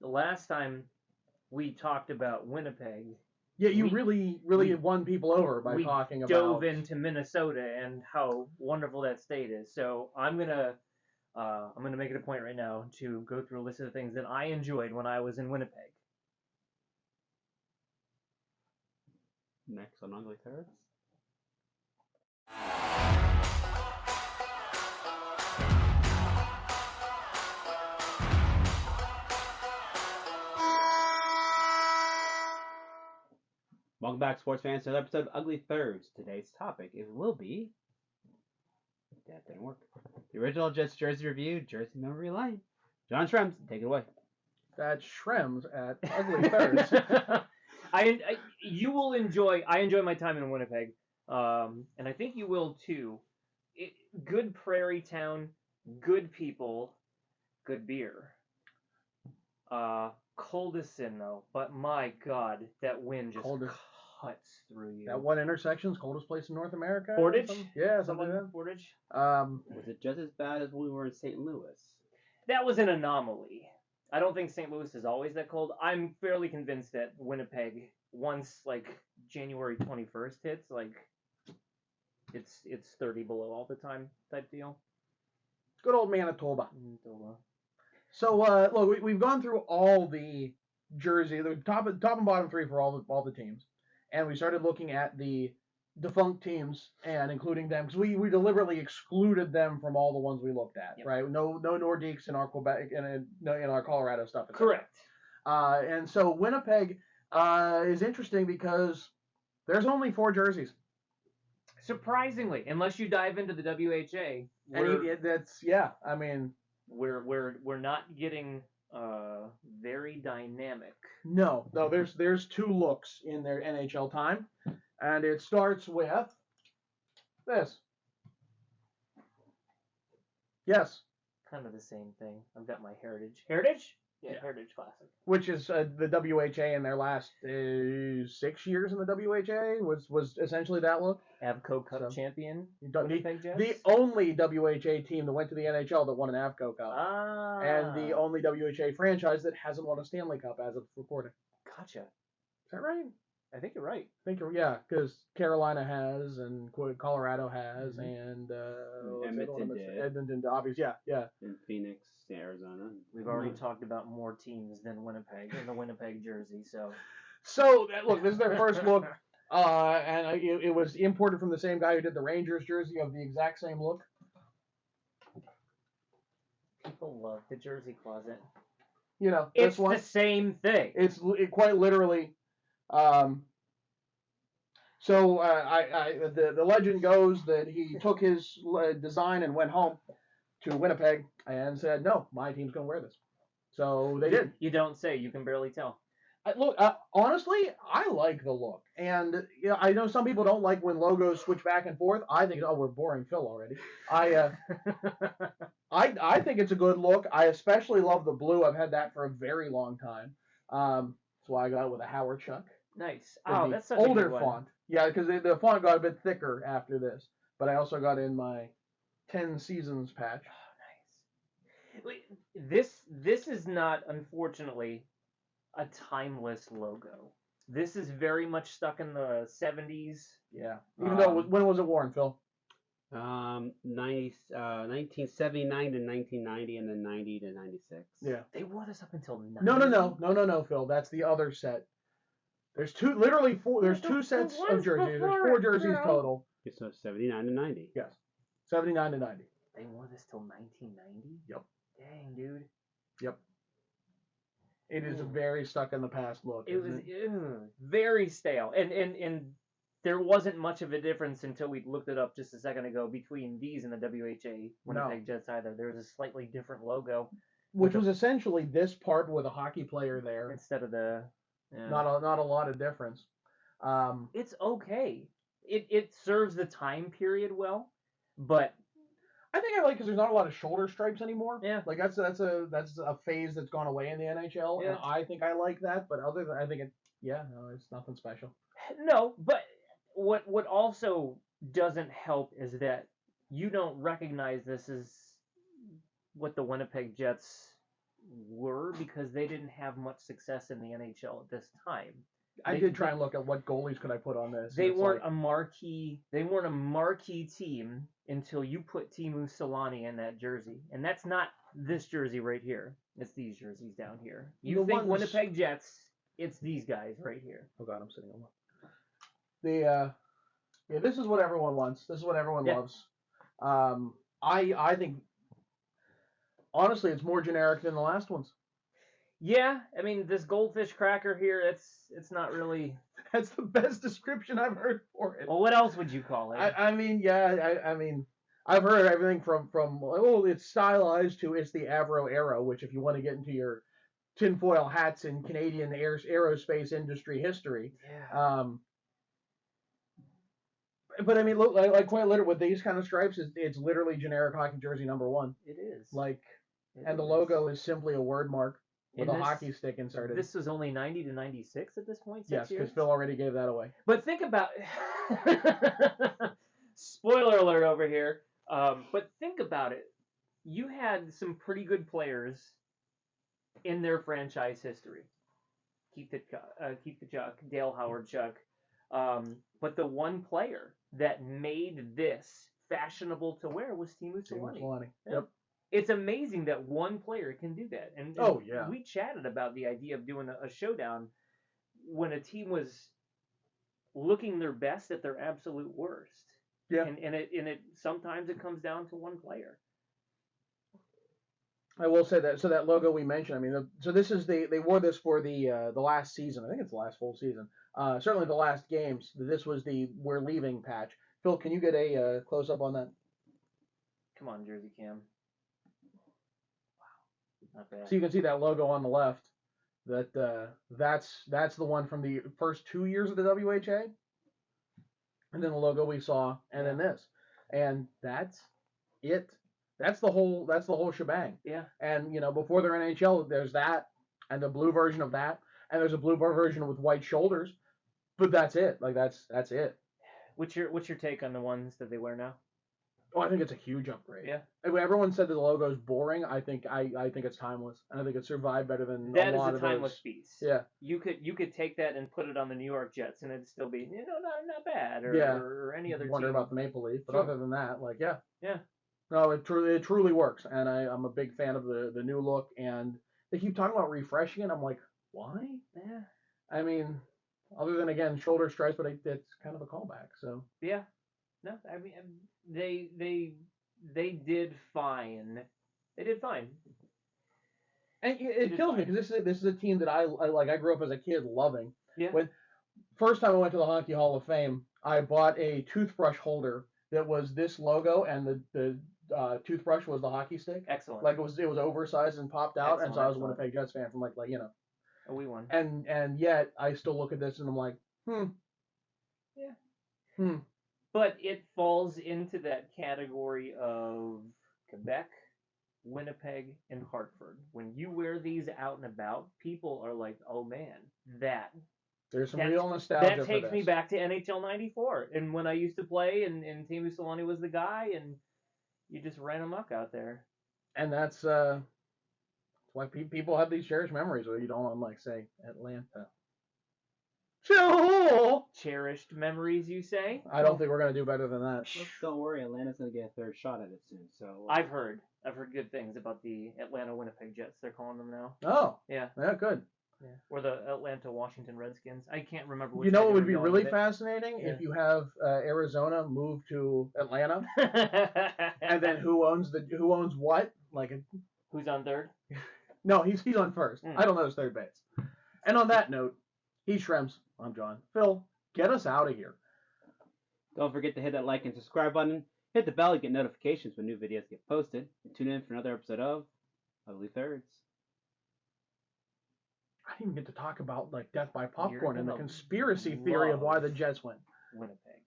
the last time we talked about Winnipeg, Yeah, you we really won people over by we talking dove about. into Minnesota and how wonderful that state is. So I'm gonna make it a point right now to go through a list of the things that I enjoyed when I was in Winnipeg. Next on Ugly Thirds. Welcome back, sports fans, to another episode of Ugly Thirds. Today's topic will be. That didn't work. The original Jets jersey review, Jersey Memory Lane. John Shrems, take it away. That's Shrems at Ugly Thirds. You will enjoy. I enjoy my time in Winnipeg, and I think you will too. Good prairie town, good people, good beer. Cold as sin though, but my God, that wind just cuts through you. That one intersection's coldest place in North America. Portage? Yeah, something like that. Portage. Was it just as bad as when we were in St. Louis? That was an anomaly. I don't think St. Louis is always that cold. I'm fairly convinced that Winnipeg, once like January 21st hits, like it's 30 below all the time type deal. Good old Manitoba. Manitoba. So look, we've gone through all the jersey, the top and bottom three for all the teams, and we started looking at the defunct teams and including them because we deliberately excluded them from all the ones we looked at, Yep. right? No Nordiques in our Quebec in our Colorado stuff. Correct. And so Winnipeg is interesting because there's only 4 jerseys. Surprisingly, unless you dive into the WHA, I mean, we're not getting very dynamic. No, there's 2 looks in their NHL time, and it starts with this. Yes. Kind of the same thing. I've got my Heritage. Heritage? Yeah. Heritage Classic. Which is the WHA in their last 6 years in the WHA was essentially that look. Avco Cup champion. Winnipeg Jets. The only WHA team that went to the NHL that won an Avco Cup. Ah. And the only WHA franchise that hasn't won a Stanley Cup as of recording. Gotcha. Is that right? I think you're right. Because Carolina has, and Colorado has, and Edmonton, obviously, yeah. And Phoenix, Arizona. We've already talked about more teams than Winnipeg in the Winnipeg jersey, so. So look, this is their first look, and it was imported from the same guy who did the Rangers jersey of the exact same look. People love the jersey closet. You know, it's the same thing. It's quite literally. The legend goes that he took his design and went home to Winnipeg and said, "No, my team's gonna wear this." So they did. You don't say. You can barely tell. Look, honestly, I like the look, and I know some people don't like when logos switch back and forth. I think, we're boring Phil already. I think it's a good look. I especially love the blue. I've had that for a very long time. That's why I got it with a Howard Chuck. Nice. Oh, that's such older a good one. font. Yeah, because the font got a bit thicker after this. But I also got in my 10 seasons patch. Oh, nice. This is not, unfortunately, a timeless logo. This is very much stuck in the 70s. Yeah. Even though, when was it worn, Phil? 1979 to 1990, and then 90 to 96. Yeah. They wore this up until 90. No, Phil. That's the other set. There's 2 sets of jerseys. There's 4 jerseys total. So 79 to 90. Yes. 79 to 90. They wore this till 1990? Yep. Dang, dude. Yep. It is a very stuck in the past look. It was very stale. And there wasn't much of a difference until we looked it up just a second ago between these and the WHA Winnipeg Jets either. There was a slightly different logo. Which was essentially this part with a hockey player there. Instead of the... Yeah. Not a lot of difference. It's okay. It serves the time period well, but I think I like because there's not a lot of shoulder stripes anymore. Yeah, like that's a phase that's gone away in the NHL, and I think I like that. But other than I think it's nothing special. No, but what also doesn't help is that you don't recognize this as what the Winnipeg Jets were because they didn't have much success in the NHL at this time. I did try and look at what goalies could I put on this. They weren't a marquee. They weren't a marquee team until you put Teemu Selanne in that jersey, and that's not this jersey right here. It's these jerseys down here. You think Winnipeg Jets? It's these guys right here. Oh God, I'm sitting on one. Yeah, this is what everyone wants. This is what everyone loves. I think honestly, it's more generic than the last ones. Yeah, I mean this goldfish cracker here. It's not really. That's the best description I've heard for it. Well, what else would you call it? I mean, I've heard everything from it's stylized to it's the Avro Arrow, which if you want to get into your tinfoil hats in Canadian aerospace industry history. Yeah. But I mean, look, like quite literally with these kind of stripes, it's literally generic hockey jersey #1. It is. And the logo is simply a word mark with a hockey stick inserted. This was only 90 to 96 at this point. Yes, because Phil already gave that away. But think about spoiler alert over here. But think about it. You had some pretty good players in their franchise history. Keith Tkachuk, Dale Howard-Chuck. But the one player that made this fashionable to wear was Teemu Selanne. Yep. It's amazing that one player can do that. And we chatted about the idea of doing a showdown when a team was looking their best at their absolute worst. Yeah. And it sometimes it comes down to one player. I will say that. So that logo we mentioned. I mean, so this is they wore this for the last season. I think it's the last full season. Certainly the last games. This was the "We're leaving" patch. Phil, can you get a close up on that? Come on, Jersey Cam. Wow, not bad. So you can see that logo on the left. That's the one from the first 2 years of the WHA. And then the logo we saw, and then this, and that's it. That's the whole shebang. Yeah. And before their NHL, there's that, and the blue version of that, and there's a blue version with white shoulders, but that's it. That's it. What's your take on the ones that they wear now? Oh, I think it's a huge upgrade. Yeah. Everyone said that the logo is boring. I think it's timeless, and I think it survived better than that a lot of those. That is a timeless piece. Yeah. You could take that and put it on the New York Jets, and it'd still be not bad, or any other. Wonder team. about the Maple Leaf, but sure. Other than that, Yeah. No, it truly works, and I'm a big fan of the new look. And they keep talking about refreshing it. I'm like, why? Yeah. I mean, other than again shoulder stripes, but it's kind of a callback. So yeah, no, I mean they did fine. They did fine. And it kills me because this is a team that I like. I grew up as a kid loving. Yeah. When first time I went to the Hockey Hall of Fame, I bought a toothbrush holder that was this logo, and the toothbrush was the hockey stick. Excellent. Like it was oversized and popped out, and so I was a Winnipeg Jets fan from like Oh, we won. And yet I still look at this and I'm like, Yeah. But it falls into that category of Quebec, Winnipeg, and Hartford. When you wear these out and about, people are like, "Oh man, there's some real nostalgia." That takes me back to NHL '94, and when I used to play, and Teemu Selanne was the guy, and you just ran amok out there. And that's why people have these cherished memories, where you don't like say Atlanta. Cherished memories, you say? I don't think we're gonna do better than that. Well, don't worry, Atlanta's gonna get a third shot at it soon. So I've heard good things about the Atlanta Winnipeg Jets. They're calling them now. Oh, yeah, good. Yeah. Or the Atlanta Washington Redskins. I can't remember which. You know what would be really fascinating if you have Arizona move to Atlanta, and then who owns what? Who's on third? No, he's on first. I don't know his third base. And on that note, he's Shrems. I'm John. Phil, get us out of here. Don't forget to hit that like and subscribe button. Hit the bell to get notifications when new videos get posted. And tune in for another episode of Ugly Thirds. I didn't even get to talk about death by popcorn and the conspiracy theory of why the Jets win. Winnipeg.